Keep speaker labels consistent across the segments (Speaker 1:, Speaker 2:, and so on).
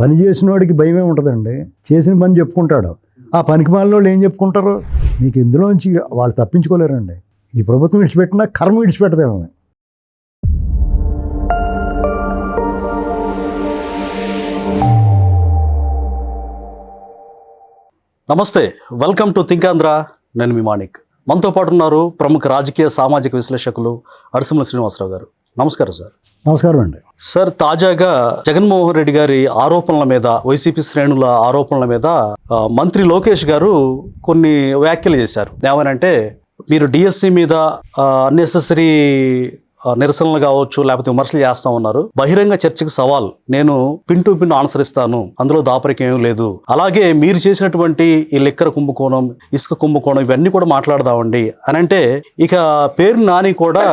Speaker 1: పని చేసిన వాడికి భయమే ఉంటుందండి. చేసిన పని చెప్పుకుంటాడు. ఆ పనికి మాలిన వాళ్ళు ఏం చెప్పుకుంటారు? మీకు ఇందులోంచి వాళ్ళు తప్పించుకోలేరండి. ఈ ప్రభుత్వం విడిచిపెట్టినా కర్మ విడిచిపెట్టదేమని.
Speaker 2: నమస్తే, వెల్కమ్ టు థింక్ ఆంధ్ర. నేను మీ మాణిక్. మనతో పాటు ఉన్నారు ప్రముఖ రాజకీయ సామాజిక విశ్లేషకులు అడిసిమల శ్రీనివాసరావు గారు. నమస్కారం సార్.
Speaker 1: నమస్కారం అండి.
Speaker 2: సార్, తాజాగా జగన్మోహన్ రెడ్డి గారి ఆరోపణల మీద, వైసీపీ శ్రేణుల ఆరోపణల మీద మంత్రి లోకేష్ గారు కొన్ని వ్యాఖ్యలు చేశారు. ఏమనంటే, మీరు డిఎస్సి మీద అన్నెసెసరీ నిరసనలు కావచ్చు, లేకపోతే విమర్శలు చేస్తా ఉన్నారు. బహిరంగ చర్చకు సవాల్, నేను పిన్ టు పిన్ ఆన్సర్ ఇస్తాను, అందులో దాపరికం ఏం లేదు. అలాగే మీరు చేసినటువంటి ఈ లిక్కర్ కుంభకోణం, ఇసుక కుంభకోణం, ఇవన్నీ కూడా మాట్లాడదామండి అని అంటే, ఇక పేరు నాని కూడా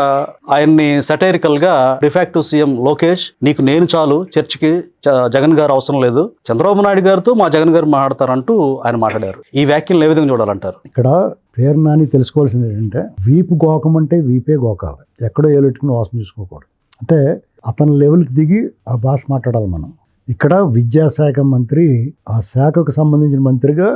Speaker 2: ఆయన్ని సెటైరికల్ గా డిఫాక్టివ్ సీఎం లోకేష్, నీకు నేను చాలు, చర్చకి జగన్ గారు అవసరం లేదు, చంద్రబాబు నాయుడు గారితో మా జగన్ గారు మాట్లాడతారంటూ ఆయన మాట్లాడారు. ఈ వ్యాఖ్యలు ఏ విధంగా చూడాలంటారు?
Speaker 1: ఇక్కడ పేరు నాని తెలుసుకోవాల్సింది ఏంటంటే, వీపు గోకమంటే వీపే గోకాలి, ఎక్కడో ఏలెట్టుకుని వాసన చూసుకోకూడదు. అంటే అతని లెవెల్కి దిగి ఆ భాష మాట్లాడాలి మనం. ఇక్కడ విద్యాశాఖ మంత్రి, ఆ శాఖకు సంబంధించిన మంత్రిగా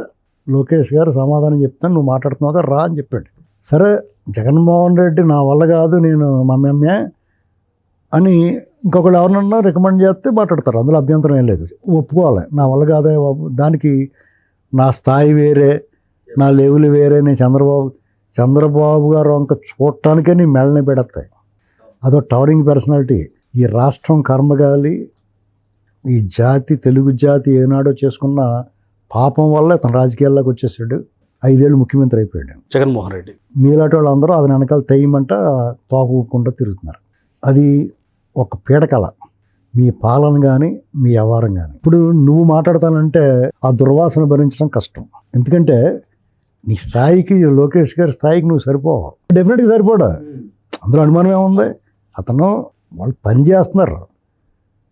Speaker 1: లోకేష్ గారు సమాధానం చెప్తాను, నువ్వు మాట్లాడుతున్నావు రా అని చెప్పాడు. సరే, జగన్మోహన్ రెడ్డి నా వల్ల కాదు, నేను మమ్మమ్మే అని ఇంకొకళ్ళు ఎవరినన్నా రికమెండ్ చేస్తే మాట్లాడతారు, అందులో అభ్యంతరం ఏం లేదు, ఒప్పుకోవాలి. నా వల్ల కాదే బాబు, దానికి నా స్థాయి వేరే, నా లెవెల్ వేరే, నేను చంద్రబాబు గారు వంక చూడటానికే నీ మెళ్ళని పెడతాయి. అదో టవరింగ్ పర్సనాలిటీ. ఈ రాష్ట్రం కర్మగాలి, ఈ జాతి, తెలుగు జాతి ఏనాడో చేసుకున్న పాపం వల్ల అతను రాజకీయాల్లోకి వచ్చేసాడు. 5 ఏళ్ళు ముఖ్యమంత్రి అయిపోయాడు
Speaker 2: జగన్మోహన్ రెడ్డి.
Speaker 1: మీలాంటి వాళ్ళందరూ అది వెనకాల తెయ్యమంట తోక ఊపుకుంటూ తిరుగుతున్నారు. అది ఒక పీడకల, మీ పాలన కానీ మీ వ్యవహారం కానీ. ఇప్పుడు నువ్వు మాట్లాడతానంటే ఆ దుర్వాసన భరించడం కష్టం. ఎందుకంటే నీ స్థాయికి, లోకేష్ గారి స్థాయికి నువ్వు సరిపోవు, డెఫినెట్గా సరిపోడా, అందులో అనుమానం ఏముంది. అతను వాళ్ళు పని చేస్తున్నారు,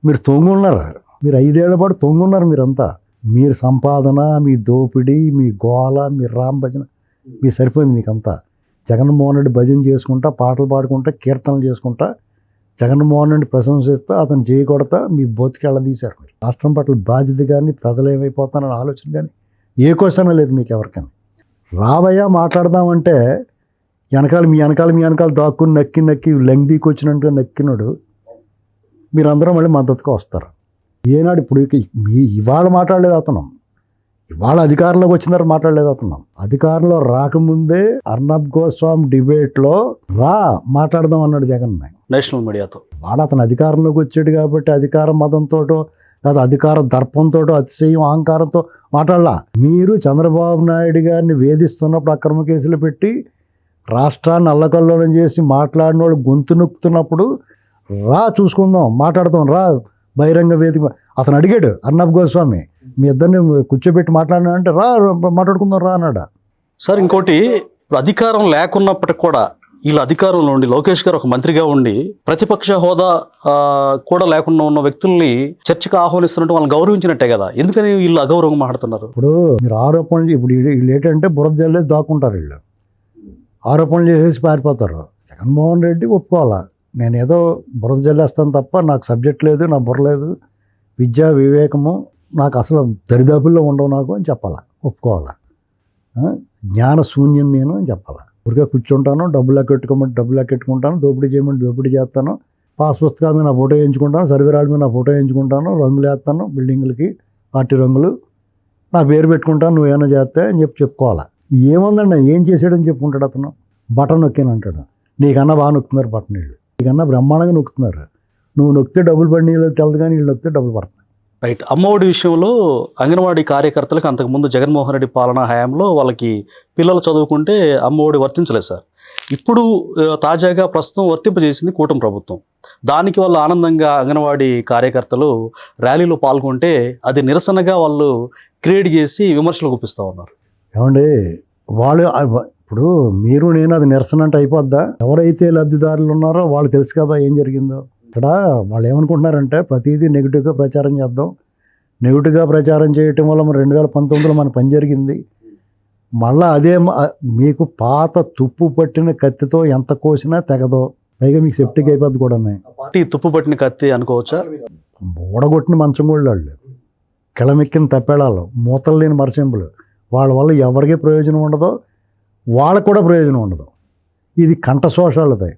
Speaker 1: మీరు తొంగున్నారు, మీరు 5 ఏళ్ల పాటు తొంగున్నారు. మీరంతా మీరు సంపాదన, మీ దోపిడీ, మీ గోల, మీ రామ్ భజన, మీరు సరిపోయింది మీకంతా. జగన్మోహన్ రెడ్డి భజన చేసుకుంటా, పాటలు పాడుకుంటా, కీర్తనలు చేసుకుంటా, జగన్మోహన్ రెడ్డి ప్రశంసిస్తా, అతను చేయకూడతా మీ బతికెళ్ళదీశారు. మీరు రాష్ట్రం పట్ల బాధ్యత కానీ, ప్రజలు ఏమైపోతారని ఆలోచన కానీ ఏ క్వశ్చన్ లేదు మీకు ఎవరికైనా. రాబోయా మాట్లాడదామంటే మీ వెనకాల దాక్కుని నక్కి లెంగ్దీకి వచ్చినట్టుగా నక్కినాడు. మీరందరూ మళ్ళీ మద్దతుగా వస్తారు. ఏనాడు ఇప్పుడు ఇవాళ మాట్లాడలేదు అతను, ఇవాళ అధికారంలోకి వచ్చిన తర్వాత మాట్లాడలేదు అతను. అధికారంలో రాకముందే అర్నబ్ గోస్వామి డిబేట్లో మాట్లాడదాం అన్నాడు జగన్
Speaker 2: నేషనల్ మీడియాతో.
Speaker 1: వాడు అతను అధికారంలోకి వచ్చాడు కాబట్టి అధికార మదంతోటో లేదా అధికార దర్పంతోటో, అతిశయం, అహంకారంతో మాట్లాడలా. మీరు చంద్రబాబు నాయుడు గారిని వేధిస్తున్నప్పుడు, అక్రమ కేసులు పెట్టి రాష్ట్రాన్ని అల్లకల్లోలం చేసి మాట్లాడిన వాళ్ళు గొంతు నొక్కుతున్నప్పుడు చూసుకుందాం, మాట్లాడదాం, బహిరంగ వేదిక. అతను అడిగాడు అర్నబ్ గోస్వామి, మీ ఇద్దరిని కూర్చోబెట్టి మాట్లాడినా అంటే మాట్లాడుకుందాం అన్నాడు.
Speaker 2: సార్, ఇంకోటి, అధికారం లేకున్నప్పటికి కూడా వీళ్ళ అధికారంలో ఉండి, లోకేష్ గారు ఒక మంత్రిగా ఉండి, ప్రతిపక్ష హోదా కూడా లేకుండా ఉన్న వ్యక్తుల్ని చర్చకు ఆహ్వానిస్తున్నట్టు వాళ్ళని గౌరవించినట్టే కదా. ఎందుకని వీళ్ళు అగౌరవంగా మాట్లాడుతున్నారు?
Speaker 1: ఇప్పుడు మీరు ఆరోపణలు, ఇప్పుడు వీళ్ళు ఏంటంటే బురద జల్లేసి దాక్కుంటారు. వీళ్ళు ఆరోపణలు చేసేసి పారిపోతారు. జగన్మోహన్ రెడ్డి ఒప్పుకోవాలా, నేను ఏదో బురద జల్లేస్తాను తప్ప నాకు సబ్జెక్ట్ లేదు, నా బుర్ర లేదు, విద్యా వివేకము నాకు అసలు దరిదాపుల్లో ఉండవు నాకు అని చెప్పాలా, ఒప్పుకోవాలా. జ్ఞాన శూన్యం నేను అని చెప్పాలా. ఊరికే కూర్చుంటాను, డబ్బులు ఎక్కెట్టుకోమంటే డబ్బులు ఎక్కెట్టుకుంటాను, దోపిడీ చేయమంటే దోపిడీ చేస్తాను, పాస్ పుస్తకాల మీద నా ఫోటో వేయించుకుంటాను, సర్వేరాల మీద నా ఫోటో వేయించుకుంటాను, రంగులు వేస్తాను, బిల్డింగులకి పార్టీ రంగులు, నా పేరు పెట్టుకుంటాను, నువ్వేమైనా చేస్తే అని చెప్పుకోవాలా. ఏముందండి, ఏం చేసాడని చెప్పుకుంటాడు అతను. బటన్ నొక్కాను అంటాడు. నీకన్నా బాగా నొక్కుతున్నారు బటన్, వీళ్ళు నీకన్నా బ్రహ్మాండంగా నొక్కుతున్నారు. నువ్వు నొక్కితే డబ్బులు పడిన తెలదు కానీ వీళ్ళు నొక్కితే డబ్బులు పడుతున్నాయి.
Speaker 2: రైట్. అమ్మఒడి విషయంలో అంగన్వాడీ కార్యకర్తలకు అంతకుముందు జగన్మోహన్ రెడ్డి పాలనా హయాంలో వాళ్ళకి పిల్లలు చదువుకుంటే అమ్మఒడి వర్తించలేదు సార్. ఇప్పుడు తాజాగా ప్రస్తుతం వర్తింపజేసింది కూటమి ప్రభుత్వం. దానికి వాళ్ళు ఆనందంగా అంగన్వాడీ కార్యకర్తలు ర్యాలీలో పాల్గొంటే అది నిరసనగా వాళ్ళు క్రియేట్ చేసి విమర్శలు గుప్పిస్తూ ఉన్నారు.
Speaker 1: ఏమండి, వాళ్ళు ఇప్పుడు మీరు నేను అది నిరసన అంటే అయిపోద్దా? ఎవరైతే లబ్ధిదారులు ఉన్నారో వాళ్ళు తెలుసు కదా ఏం జరిగిందో. ఇక్కడ వాళ్ళు ఏమనుకుంటున్నారంటే ప్రతిదీ నెగిటివ్గా ప్రచారం చేద్దాం, నెగిటివ్గా ప్రచారం చేయటం వల్ల మన 2019లో మన పని జరిగింది. మళ్ళీ అదే మీకు పాత తుప్పు పట్టిన కత్తితో ఎంత కోసినా తెగదో, పైగా మీకు సెప్టిక్ అయిపోద్ది కూడా.
Speaker 2: తుప్పు పట్టిన కత్తి అనుకోవచ్చా?
Speaker 1: ఓడగొట్టిన మంచం కూడా వాళ్ళు కిళమెక్కిన తప్పేళాలు, మూతలు లేని మరచెంపులు, వాళ్ళ వల్ల ఎవరికీ ప్రయోజనం ఉండదు, వాళ్ళకు కూడా ప్రయోజనం ఉండదు. ఇది కంఠశోషాలది.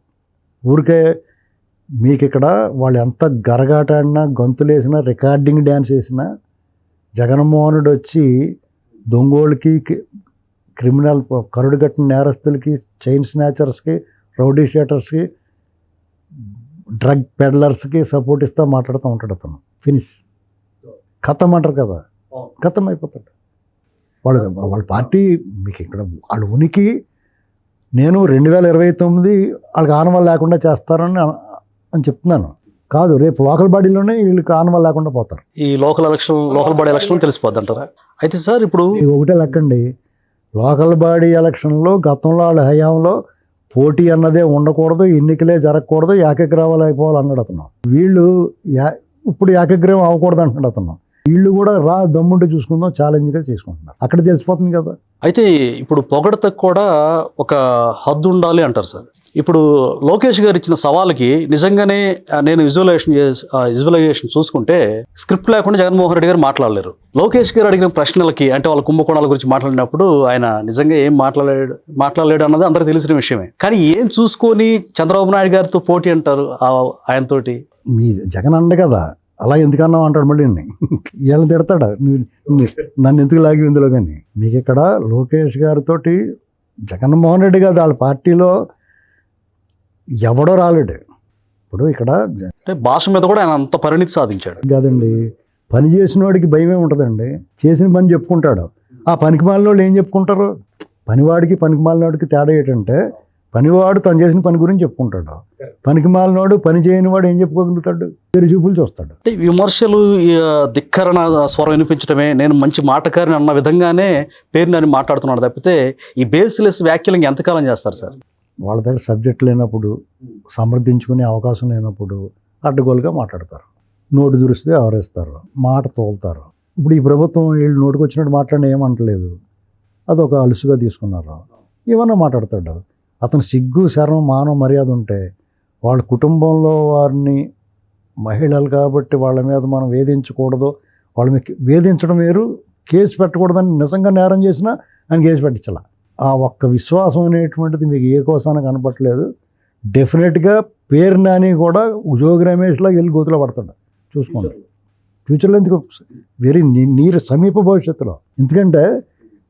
Speaker 1: ఊరికే మీకు ఇక్కడ వాళ్ళు ఎంత గరగాటాడినా, గంతులేసినా, రికార్డింగ్ డ్యాన్స్ వేసినా, జగన్మోహనుడు వచ్చి దొంగోళ్ళకి, క్రిమినల్ కరుడుగట్టిన నేరస్తులకి, చైన్ స్నాచర్స్కి, రౌడీ షీటర్స్కి, డ్రగ్ పెడ్లర్స్కి సపోర్ట్ ఇస్తా మాట్లాడుతూ ఉంటాడు అతను. ఫినిష్, ఖతం అంటారు కదా, ఖతం అయిపోతాడు. వాళ్ళ పార్టీ మీకు ఇక్కడ వాళ్ళ ఉనికి, నేను 2029 వాళ్ళకి ఆనవాళ్ళు లేకుండా చేస్తారని అని చెప్తున్నాను. కాదు, రేపు లోకల్ బాడీలోనే వీళ్ళకి ఆనవాళ్ళు లేకుండా పోతారు.
Speaker 2: ఈ లోకల్ బాడీ ఎలక్షన్ తెలిసిపోద్ది అంటారా? అయితే సార్ ఇప్పుడు
Speaker 1: ఇది ఒకటే లెక్కండి, లోకల్ బాడీ ఎలక్షన్లో గతంలో వాళ్ళ హయాంలో పోటీ అన్నదే ఉండకూడదు, ఎన్నికలే జరగకూడదు, ఏకగ్రీవాలు అయిపోవాలి అన్నాడు అతను. వీళ్ళు ఇప్పుడు ఏకగ్రీవం అవ్వకూడదు అంటున్నాడు అతను. వీళ్ళు కూడా దమ్ముంటే చూసుకుందాం, ఛాలెంజ్గా చేసుకుంటున్నారు. అక్కడ తెలిసిపోతుంది కదా.
Speaker 2: అయితే ఇప్పుడు పొగడతకు కూడా ఒక హద్దు ఉండాలి అంటారు సార్. ఇప్పుడు లోకేష్ గారు ఇచ్చిన సవాల్కి నిజంగానే నేను విజువలైజేషన్ చూసుకుంటే స్క్రిప్ట్ లేకుండా జగన్మోహన్ రెడ్డి గారు మాట్లాడలేరు. లోకేష్ గారు అడిగిన ప్రశ్నలకి, అంటే వాళ్ళ కుంభకోణాల గురించి మాట్లాడినప్పుడు ఆయన నిజంగా ఏం మాట్లాడలేడు అన్నది అందరికీ తెలిసిన విషయమే. కానీ ఏం చూసుకొని చంద్రబాబు నాయుడు గారితో పోటీ అంటారు ఆయనతోటి?
Speaker 1: మీ జగన్ అండ కదా, అలా ఎందుకన్నావు అంటాడు. మళ్ళీ వీళ్ళని తిడతాడు, నన్ను ఎందుకు లాగి ఇందులో. కానీ మీకు ఇక్కడ లోకేష్ గారితో జగన్మోహన్ రెడ్డి కాదు, వాళ్ళ పార్టీలో ఎవడో రాలేడు. ఇప్పుడు ఇక్కడ
Speaker 2: అంటే భాష మీద కూడా ఆయన అంత పరిణితి సాధించాడు
Speaker 1: కాదండి. పని చేసిన వాడికి భయమే ఉంటుందండి. చేసిన పని చెప్పుకుంటాడు. ఆ పనికి మాలిన వాళ్ళు ఏం చెప్పుకుంటారు? పనివాడికి పనికి మాలిన వాడికి తేడా ఏంటంటే, పనివాడు తను చేసిన పని గురించి చెప్పుకుంటాడు, పనికి మాలినవాడు పని చేయని వాడు ఏం చెప్పుకోగలుగుతాడు? పేరు చూపులు చూస్తాడు.
Speaker 2: అంటే విమర్శలు, ధిక్కరణ స్వరం వినిపించడమే, నేను మంచి మాటకారిని అన్న విధంగానే పేరుని అని మాట్లాడుతున్నాడు తప్పితే ఈ బేస్లెస్ వ్యాఖ్యలు ఎంతకాలం చేస్తారు సార్?
Speaker 1: వాళ్ళ దగ్గర సబ్జెక్ట్ లేనప్పుడు, సమర్థించుకునే అవకాశం లేనప్పుడు అడ్డగోలుగా మాట్లాడతారు, నోటు దురిస్తే ఆవరేస్తారు, మాట తోలుతారు. ఇప్పుడు ఈ ప్రభుత్వం వీళ్ళు నోటుకు వచ్చినట్టు మాట్లాడిన ఏమంటలేదు, అదొక అలుసుగా తీసుకున్నారు. ఏమన్నా మాట్లాడతాడు. అతను సిగ్గు, శరం, మానవ మర్యాద ఉంటే వాళ్ళ కుటుంబంలో వారిని, మహిళలు కాబట్టి వాళ్ళ మీద మనం వేధించకూడదు, వాళ్ళ మీద వేధించడం వేరు, కేసు పెట్టకూడదని నిజంగా నేరం చేసినా ఆయన కేసు పెట్టించాల. ఆ ఒక్క విశ్వాసం అనేటువంటిది మీకు ఏ కోసాన కనపట్లేదు. డెఫినెట్గా పేరు నాని కూడా జోగి రమేష్లో వెళ్ళి గోతులో పడతాడు, చూసుకోండి. ఫ్యూచర్లో ఎందుకు, వెరీ నీరు సమీప భవిష్యత్తులో. ఎందుకంటే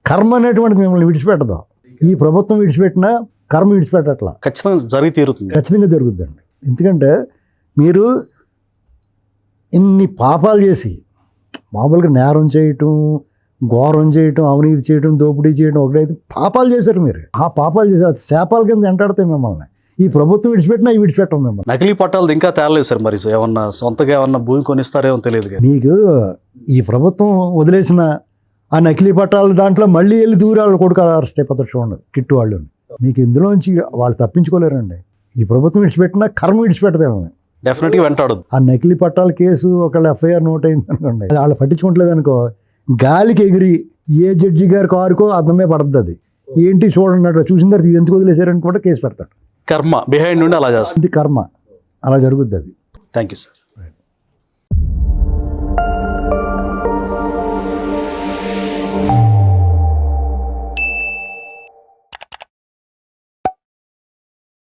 Speaker 1: కర్మ అనేటువంటిది మిమ్మల్ని విడిచిపెట్టదు. ఈ ప్రభుత్వం విడిచిపెట్టినా కర్మ విడిచిపెట్టట్లా,
Speaker 2: ఖచ్చితంగా జరిగి తీరుతుంది,
Speaker 1: ఖచ్చితంగా జరుగుద్దండి. ఎందుకంటే మీరు ఇన్ని పాపాలు చేసి, మామూలుగా నేరం చేయటం, ఘోరం చేయటం, అవినీతి చేయటం, దోపిడీ చేయటం ఒకటైతే పాపాలు చేశారు మీరు. ఆ పాపాలు చేశారు, శాపాల కింద ఎంటాడితే మిమ్మల్ని ఈ ప్రభుత్వం విడిచిపెట్టినా ఈ విడిచిపెట్టం మిమ్మల్ని.
Speaker 2: నకిలీ పట్టాలు ఇంకా తేలలేదు సార్. మరి ఏమన్నా సొంతగా ఏమన్నా భూమి కొనిస్తారేమో తెలియదు.
Speaker 1: మీకు ఈ ప్రభుత్వం వదిలేసిన ఆ నకిలీ పట్టాల దాంట్లో మళ్ళీ వెళ్ళి దూరాలు కొడుకు అరెస్ట్ అయిపోతారు చూడండి, కిట్టు వాళ్ళు. మీకు ఇందులోంచి వాళ్ళు తప్పించుకోలేరండి. ఈ ప్రభుత్వం విడిచిపెట్టినా కర్మ విడిచిపెడతాము,
Speaker 2: డెఫినెట్గా వెంటాడదు.
Speaker 1: ఆ నకిలీ పట్టాల కేసు ఒకళ్ళ ఎఫ్ఐఆర్ నోట్ అయింది అనుకోండి, వాళ్ళు పట్టించుకోవట్లేదు అనుకో, గాలికి ఎగిరి ఏ జడ్జి గారి కారుకో అర్థమే పడుతుంది. అది ఏంటి చూడన్నట్టు చూసిన తర్వాత ఇది ఎందుకు వదిలేశారని కూడా కేసు పెడతాడు.
Speaker 2: కర్మ బిహైండ్ నుండి అలా చేస్తుంది,
Speaker 1: కర్మ అలా జరుగుద్ది. అది
Speaker 2: థ్యాంక్ యూ సార్.